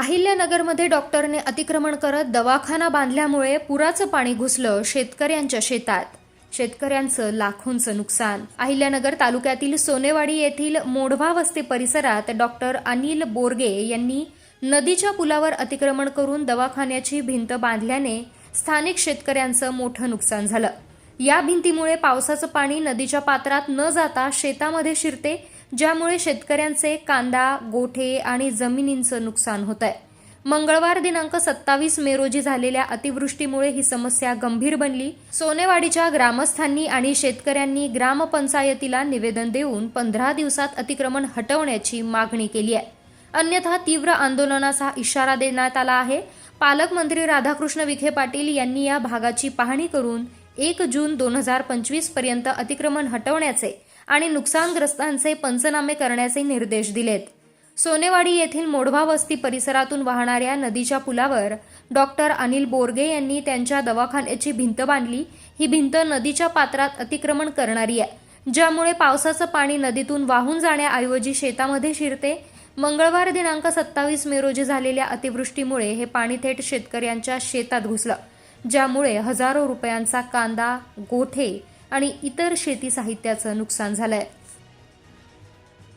अहिल्यानगरमध्ये डॉक्टरने अतिक्रमण करत दवाखाना बांधल्यामुळे पुराचं पाणी घुसलं शेतकऱ्यांच्या शेतात. शेतकऱ्यांचं लाखोंचं नुकसान. अहिल्यानगर तालुक्यातील सोनेवाडी येथील मोढवा वस्ती परिसरात डॉक्टर अनिल बोरगे यांनी नदीच्या पुलावर अतिक्रमण करून दवाखान्याची भिंत बांधल्याने स्थानिक शेतकऱ्यांचं मोठं नुकसान झालं. या भिंतीमुळे पावसाचं पाणी नदीच्या पात्रात न जाता शेतामध्ये शिरते, ज्यामुळे शेतकऱ्यांचे कांदा, गोठे आणि जमिनींचं नुकसान होत आहे. मंगळवार दिनांक 27 मे रोजी झालेल्या अतिवृष्टीमुळे ही समस्या गंभीर बनली. सोनेवाडीच्या ग्रामस्थांनी आणि शेतकऱ्यांनी ग्रामपंचायतीला निवेदन देऊन 15 दिवसात अतिक्रमण हटवण्याची मागणी केली आहे. अन्यथा तीव्र आंदोलनाचा इशारा देण्यात आला आहे. पालकमंत्री राधाकृष्ण विखे पाटील यांनी या भागाची पाहणी करून 1 जून 2025 पर्यंत अतिक्रमण हटवण्याचे आणि नुकसानग्रस्तांचे पंचनामे करण्याचे निर्देश दिलेत. सोनेवाडी येथील मोढवा वस्ती परिसरातून वाहणाऱ्या नदीच्या पुलावर डॉक्टर अनिल बोरगे यांनी त्यांच्या दवाखान्याची भिंत बांधली. ही भिंत नदीच्या पात्रात अतिक्रमण करणारी आहे, ज्यामुळे पावसाचं पाणी नदीतून वाहून जाण्याऐवजी शेतामध्ये शिरते. मंगळवार दिनांक 27 मे रोजी झालेल्या अतिवृष्टीमुळे हे पाणी थेट शेतकऱ्यांच्या शेतात घुसलं, ज्यामुळे हजारो रुपयांचा कांदा, गोठे आणि इतर शेती साहित्याचं नुकसान झालंय.